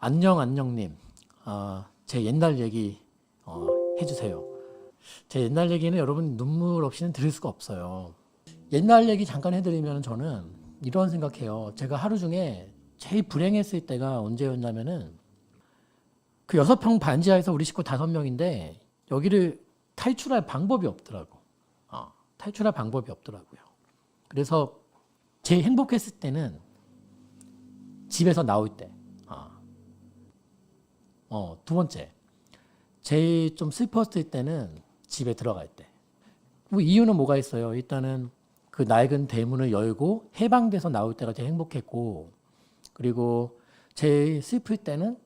안녕님. 제 옛날 얘기 해주세요. 제 옛날 얘기는 여러분 눈물 없이는 들을 수가 없어요. 옛날 얘기 잠깐 해드리면 저는 이런 생각해요. 제가 하루 중에 제일 불행했을 때가 언제였냐면은 그 6평 반지하에서 우리 식구 5명인데 여기를 탈출할 방법이 없더라고. 탈출할 방법이 없더라고요. 그래서 제일 행복했을 때는 집에서 나올 때. 두 번째, 제일 좀 슬펐을 때는 집에 들어갈 때. 뭐 이유는 뭐가 있어요? 일단은 그 낡은 대문을 열고 해방돼서 나올 때가 제일 행복했고, 그리고 제일 슬플 때는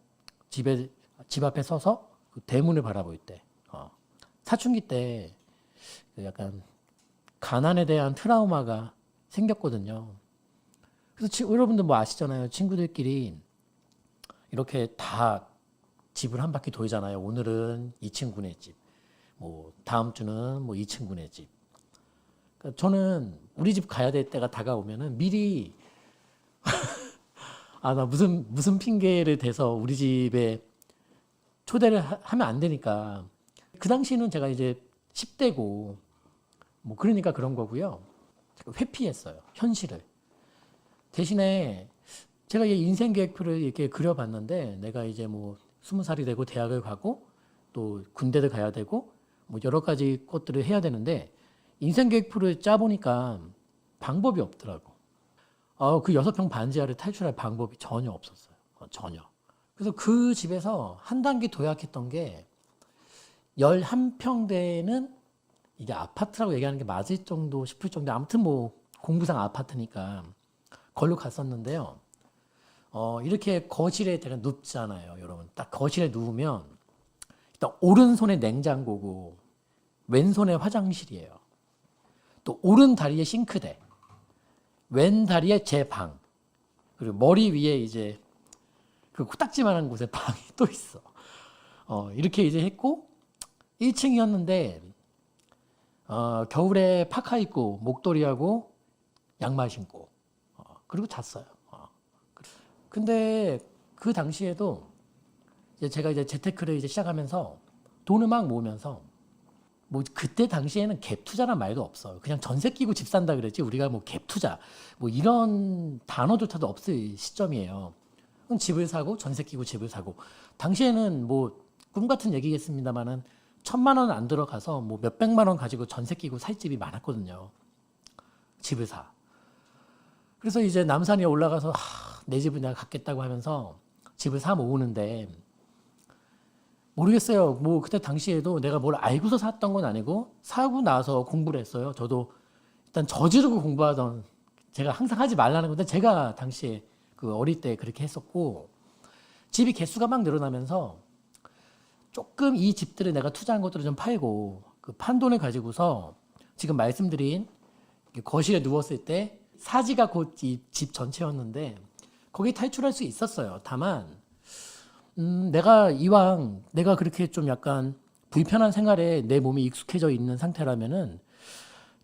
집 앞에 서서 그 대문을 바라볼 때. 사춘기 때 약간 가난에 대한 트라우마가 생겼거든요. 그래서 여러분들 뭐 아시잖아요. 친구들끼리 이렇게 다 집을 한 바퀴 돌잖아요. 오늘은 이 친구네 집, 뭐 다음 주는 뭐 이 친구네 집. 그러니까 저는 우리 집 가야 될 때가 다가오면은 미리 나 무슨 핑계를 대서 우리 집에 초대를 하면 안 되니까. 그 당시는 제가 이제 10대고 뭐 그러니까 그런 거고요. 회피했어요. 현실을. 대신에 제가 이 인생 계획표를 이렇게 그려봤는데 내가 이제 뭐 20살이 되고 대학을 가고 또 군대를 가야 되고 뭐 여러 가지 것들을 해야 되는데 인생 계획표를 짜보니까 방법이 없더라고. 그 6평 반지하를 탈출할 방법이 전혀 없었어요. 전혀. 그래서 그 집에서 한 단계 도약했던 게 11평대는 이게 아파트라고 얘기하는 게 맞을 정도 싶을 정도, 아무튼 뭐 공부상 아파트니까 걸로 갔었는데요. 이렇게 거실에 제가 눕잖아요, 여러분. 딱 거실에 누우면 일단 오른손에 냉장고고 왼손에 화장실이에요. 또 오른 다리에 싱크대, 왼 다리에 제 방, 그리고 머리 위에 이제 그 코딱지만한 곳에 방이 또 있어. 이렇게 이제 했고 1층이었는데 겨울에 파카 입고 목도리하고 양말 신고 그리고 잤어요. 근데 그 당시에도 이제 제가 이제 재테크를 이제 시작하면서 돈을 막 모으면서 뭐 그때 당시에는 갭 투자란 말도 없어요. 그냥 전세 끼고 집 산다 그랬지 우리가 뭐 갭 투자 뭐 이런 단어조차도 없을 시점이에요. 그럼 집을 사고 전세 끼고 집을 사고, 당시에는 뭐 꿈 같은 얘기겠습니다만은 1,000만 원 안 들어가서 뭐 몇백만 원 가지고 전세 끼고 살 집이 많았거든요. 집을 사. 그래서 이제 남산에 올라가서 내 집을 내가 갖겠다고 하면서 집을 사 모으는데 모르겠어요. 뭐 그때 당시에도 내가 뭘 알고서 샀던 건 아니고 사고 나서 공부를 했어요. 저도 일단 저지르고 공부하던, 제가 항상 하지 말라는 건데 제가 당시에 그 어릴 때 그렇게 했었고, 집이 개수가 막 늘어나면서 조금 이 집들을 내가 투자한 것들을 좀 팔고 그 판 돈을 가지고서 지금 말씀드린 거실에 누웠을 때 사지가 곧 이 집 전체였는데 거기 탈출할 수 있었어요. 다만 내가 이왕 내가 그렇게 좀 약간 불편한 생활에 내 몸이 익숙해져 있는 상태라면은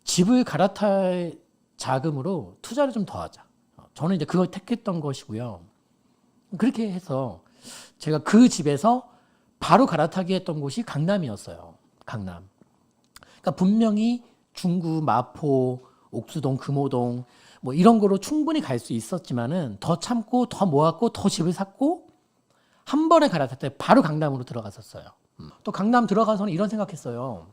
집을 갈아탈 자금으로 투자를 좀 더 하자. 저는 이제 그걸 택했던 것이고요. 그렇게 해서 제가 그 집에서 바로 갈아타기 했던 곳이 강남이었어요. 강남. 그러니까 분명히 중구, 마포, 옥수동, 금호동 뭐 이런 거로 충분히 갈 수 있었지만은 더 참고 더 모았고 더 집을 샀고 한 번에 갈아탈 때 바로 강남으로 들어갔었어요. 또 강남 들어가서는 이런 생각했어요.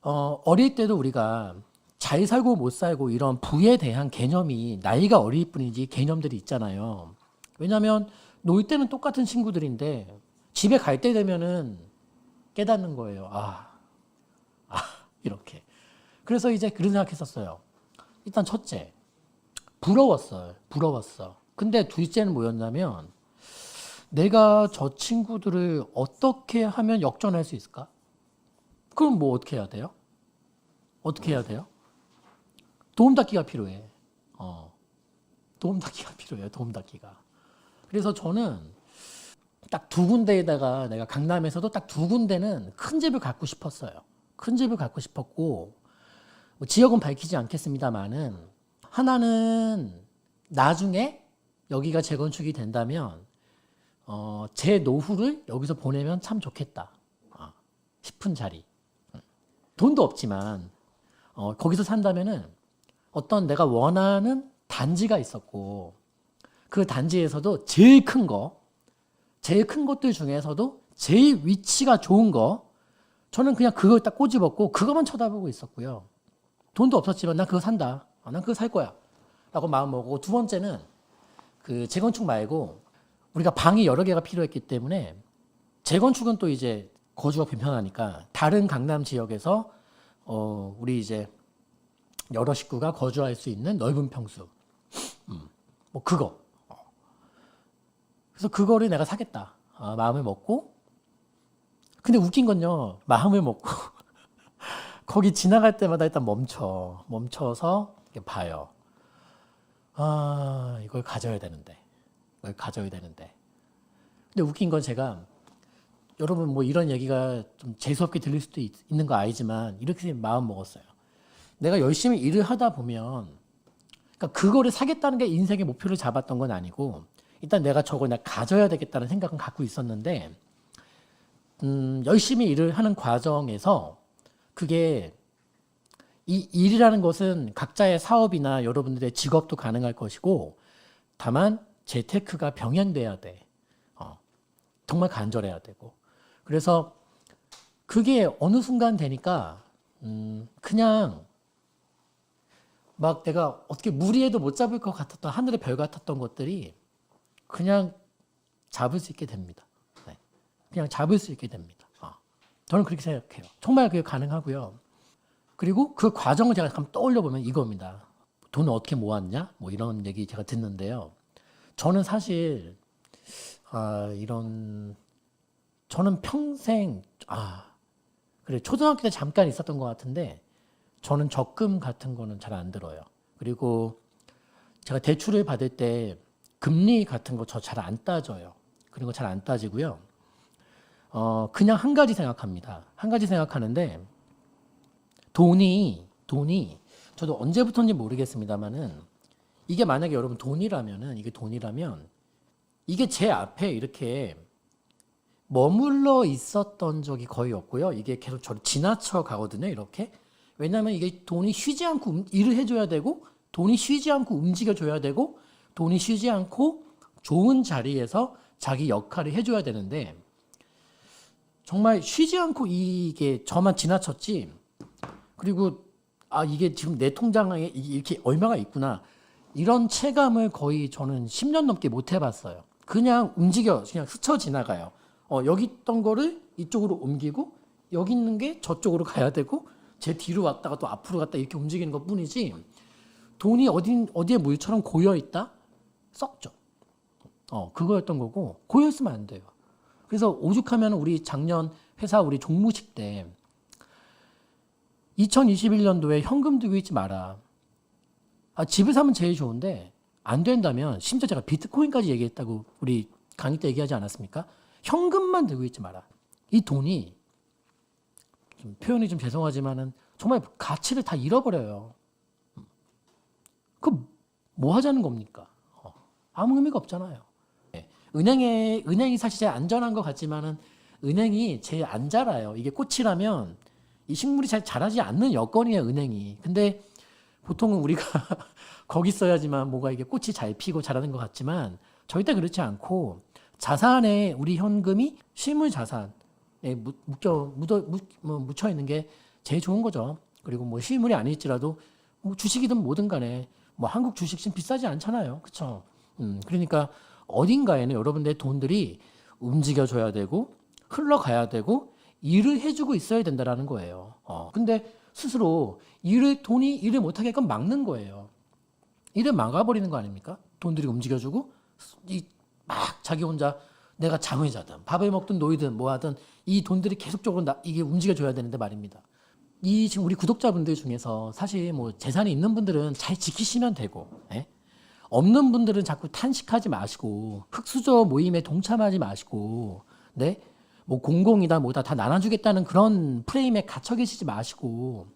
어릴 때도 우리가 잘 살고 못 살고 이런 부에 대한 개념이 나이가 어릴 뿐이지 개념들이 있잖아요. 왜냐하면 놀 때는 똑같은 친구들인데 집에 갈 때 되면은 깨닫는 거예요. 이렇게. 그래서 이제 그런 생각했었어요. 일단 첫째, 부러웠어. 근데 둘째는 뭐였냐면 내가 저 친구들을 어떻게 하면 역전할 수 있을까? 그럼 뭐 어떻게 해야 돼요? 어떻게 해야 돼요? 도움닫기가 필요해. 도움닫기가 필요해요. 도움닫기가. 그래서 저는 딱 2군데에다가 내가 강남에서도 딱 2군데는 큰 집을 갖고 싶었어요. 큰 집을 갖고 싶었고 뭐 지역은 밝히지 않겠습니다만은 하나는 나중에 여기가 재건축이 된다면 제 노후를 여기서 보내면 참 좋겠다 싶은 자리. 돈도 없지만 거기서 산다면은 어떤 내가 원하는 단지가 있었고 그 단지에서도 제일 큰 것들 중에서도 제일 위치가 좋은 거 저는 그냥 그걸 딱 꼬집었고 그것만 쳐다보고 있었고요. 돈도 없었지만 난 그거 산다. 난 그거 살 거야. 라고 마음 먹고 두 번째는 그 재건축 말고 우리가 방이 여러 개가 필요했기 때문에 재건축은 또 이제 거주가 불편하니까 다른 강남 지역에서 우리 이제 여러 식구가 거주할 수 있는 넓은 평수. 뭐 그거. 그래서 그거를 내가 사겠다. 마음을 먹고. 근데 웃긴 건요. 마음을 먹고 거기 지나갈 때마다 일단 멈춰서 이렇게 봐요. 이걸 가져야 되는데. 근데 웃긴 건 제가 여러분 뭐 이런 얘기가 좀 재수없게 들릴 수도 있는 거 알지만 이렇게 마음 먹었어요. 내가 열심히 일을 하다 보면 그러니까 그거를 사겠다는 게 인생의 목표를 잡았던 건 아니고 일단 내가 저걸 내가 가져야 되겠다는 생각은 갖고 있었는데 열심히 일을 하는 과정에서 그게 이 일이라는 것은 각자의 사업이나 여러분들의 직업도 가능할 것이고 다만 재테크가 병행돼야 돼. 정말 간절해야 되고. 그래서 그게 어느 순간 되니까 그냥 막 내가 어떻게 무리해도 못 잡을 것 같았던 하늘의 별 같았던 것들이 그냥 잡을 수 있게 됩니다. 네. 그냥 잡을 수 있게 됩니다. 저는 그렇게 생각해요. 정말 그게 가능하고요. 그리고 그 과정을 제가 잠깐 떠올려 보면 이겁니다. 돈을 어떻게 모았냐? 뭐 이런 얘기 제가 듣는데요. 저는 사실 저는 평생 그래 초등학교 때 잠깐 있었던 것 같은데 저는 적금 같은 거는 잘 안 들어요. 그리고 제가 대출을 받을 때 금리 같은 거 저 잘 안 따져요. 그런 거 잘 안 따지고요. 그냥 한 가지 생각합니다. 한 가지 생각하는데 돈이 저도 언제부터인지 모르겠습니다만은 이게 만약에 여러분 돈이라면 이게 제 앞에 이렇게 머물러 있었던 적이 거의 없고요. 이게 계속 저를 지나쳐 가거든요. 이렇게. 왜냐하면 이게 돈이 쉬지 않고 일을 해줘야 되고 돈이 쉬지 않고 움직여줘야 되고 돈이 쉬지 않고 좋은 자리에서 자기 역할을 해줘야 되는데 정말 쉬지 않고 이게 저만 지나쳤지. 그리고 이게 지금 내 통장에 이렇게 얼마가 있구나. 이런 체감을 거의 저는 10년 넘게 못 해봤어요. 그냥 그냥 스쳐 지나가요. 여기 있던 거를 이쪽으로 옮기고 여기 있는 게 저쪽으로 가야 되고 제 뒤로 왔다가 또 앞으로 갔다 이렇게 움직이는 것 뿐이지 돈이 어디에 물처럼 고여있다? 썩죠. 그거였던 거고 고여있으면 안 돼요. 그래서 오죽하면 우리 작년 회사 우리 종무식 때 2021년도에 현금 들고 있지 마라. 집을 사면 제일 좋은데 안 된다면 심지어 제가 비트코인까지 얘기했다고 우리 강의 때 얘기하지 않았습니까? 현금만 들고 있지 마라. 이 돈이 좀 표현이 좀 죄송하지만은 정말 가치를 다 잃어버려요. 그 뭐 하자는 겁니까? 아무 의미가 없잖아요. 은행이 사실 제일 안전한 것 같지만은 은행이 제일 안 자라요. 이게 꽃이라면 이 식물이 잘 자라지 않는 여건이에요, 은행이. 근데 보통은 우리가 거기 써야지만 뭐가 이게 꽃이 잘 피고 자라는 것 같지만 절대 그렇지 않고 자산에 우리 현금이 실물 자산에 묻혀 있는 게 제일 좋은 거죠. 그리고 뭐 실물이 아닐지라도 뭐 주식이든 뭐든 간에 뭐 한국 주식 지금 비싸지 않잖아요. 그렇죠? 그러니까 어딘가에는 여러분들의 돈들이 움직여줘야 되고 흘러가야 되고 일을 해주고 있어야 된다라는 거예요. 근데 스스로 돈이 일을 못하게끔 막는 거예요. 일을 막아버리는 거 아닙니까? 돈들이 움직여주고 막 자기 혼자 내가 잠을 자든 밥을 먹든 놀든 뭐 하든 이 돈들이 계속적으로 이게 움직여줘야 되는데 말입니다. 지금 우리 구독자분들 중에서 사실 뭐 재산이 있는 분들은 잘 지키시면 되고 없는 분들은 자꾸 탄식하지 마시고 흑수저 모임에 동참하지 마시고 뭐 공공이다 뭐다 다 나눠주겠다는 그런 프레임에 갇혀 계시지 마시고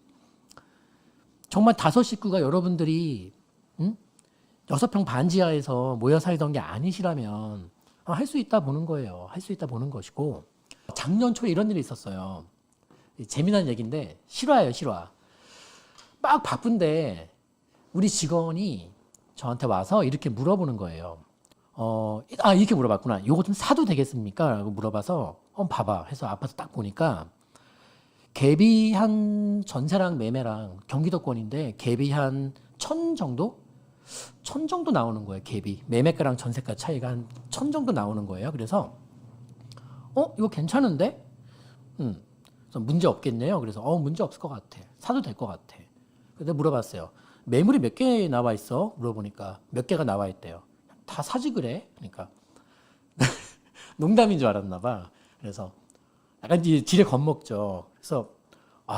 정말 5식구가 여러분들이 6평 반지하에서 모여 살던 게 아니시라면 할 수 있다 보는 거예요. 할 수 있다 보는 것이고 작년 초에 이런 일이 있었어요. 재미난 얘기인데 실화예요, 실화. 막 바쁜데 우리 직원이 저한테 와서 이렇게 물어보는 거예요. 이렇게 물어봤구나. 요거 좀 사도 되겠습니까? 라고 물어봐서 봐봐 해서 아파트 딱 보니까 갭이 한 전세랑 매매랑 경기도권인데 갭이 한 1,000 정도? 1,000 정도 나오는 거예요. 갭이. 매매가랑 전세가 차이가 한 1,000 정도 나오는 거예요. 그래서 이거 괜찮은데? 그래서 문제 없겠네요. 그래서 문제 없을 것 같아. 사도 될 것 같아. 근데 물어봤어요. 매물이 몇 개 나와 있어? 물어보니까 몇 개가 나와 있대요. 다 사지 그래? 그러니까 농담인 줄 알았나 봐. 그래서 약간 이제 지레 겁먹죠. 그래서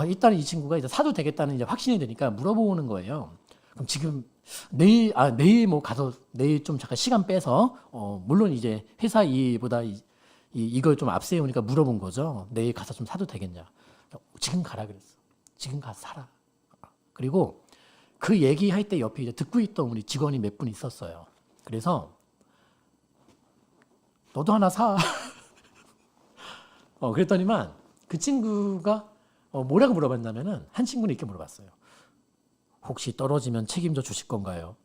일단 이 친구가 이제 사도 되겠다는 이제 확신이 되니까 물어보는 거예요. 그럼 지금 내일 뭐 가서 내일 좀 잠깐 시간 빼서 물론 이제 회사 일보다 이걸 좀 앞세우니까 물어본 거죠. 내일 가서 좀 사도 되겠냐? 지금 가라 그랬어. 지금 가서 사라. 그리고 그 얘기할 때 옆에 이제 듣고 있던 우리 직원이 몇 분 있었어요. 그래서 너도 하나 사. 그랬더니만 그 친구가 뭐라고 물어봤냐면은 한 친구는 이렇게 물어봤어요. 혹시 떨어지면 책임져 주실 건가요?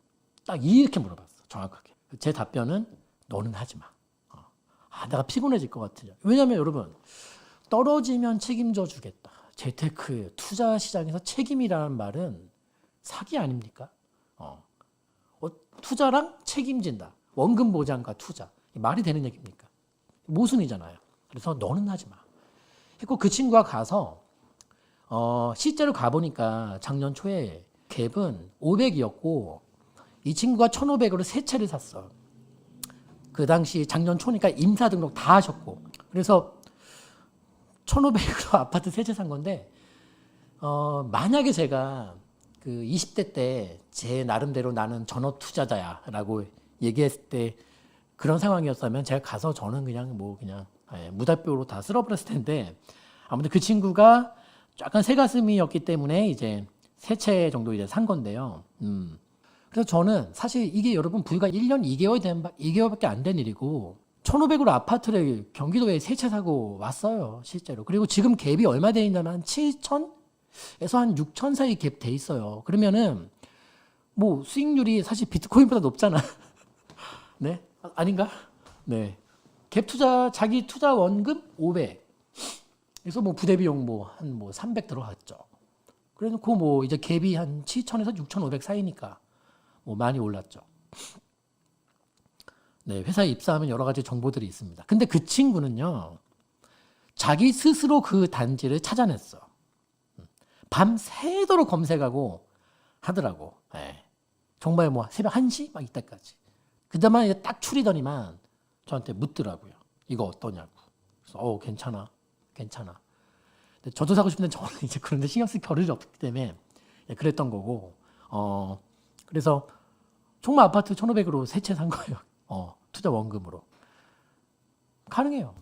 딱 이렇게 물어봤어. 정확하게. 제 답변은 너는 하지 마. 내가 피곤해질 것 같으냐. 왜냐면 여러분 떨어지면 책임져 주겠다. 재테크 투자 시장에서 책임이라는 말은 사기 아닙니까? 투자랑 책임진다. 원금 보장과 투자. 말이 되는 얘기입니까? 모순이잖아요. 그래서 너는 하지 마. 했고 그 친구가 가서 실제로 가보니까 작년 초에 갭은 500이었고 이 친구가 1,500으로 세 채를 샀어. 그 당시 작년 초니까 임사 등록 다 하셨고 그래서 1,500으로 아파트 세 채 산 건데 만약에 제가 그 20대 때 제 나름대로 나는 전업 투자자야라고 얘기했을 때 그런 상황이었다면 제가 가서 저는 그냥 무달뼈로 다 쓸어버렸을 텐데 아무튼 그 친구가 약간 새가슴이었기 때문에 이제 세 채 정도 이제 산 건데요. 그래서 저는 사실 이게 여러분 불과 1년 2개월밖에 안 된 일이고 1,500으로 아파트를 경기도에 세 채 사고 왔어요. 실제로. 그리고 지금 갭이 얼마 돼 있냐면 한 7,000에서 한 6,000 사이 갭 돼 있어요. 그러면은 뭐 수익률이 사실 비트코인보다 높잖아. 네? 아닌가? 네. 갭 투자 자기 투자 원금 500. 그래서 뭐 부대 비용 한 300 들어갔죠. 그래 놓고 뭐 이제 갭이 한 7,000에서 6,500 사이니까 뭐 많이 올랐죠. 네, 회사에 입사하면 여러 가지 정보들이 있습니다. 근데 그 친구는요, 자기 스스로 그 단지를 찾아냈어. 밤새도록 검색하고 하더라고. 네. 정말 뭐 새벽 1시? 막 이때까지. 그다음에 이제 딱 추리더니만 저한테 묻더라고요. 이거 어떠냐고. 그래서 괜찮아. 괜찮아. 근데 저도 사고 싶은데 저는 이제 그런데 신경 쓸 겨를이 없기 때문에 그랬던 거고. 그래서 종로 아파트 1,500으로 세 채 산 거예요. 투자 원금으로. 가능해요.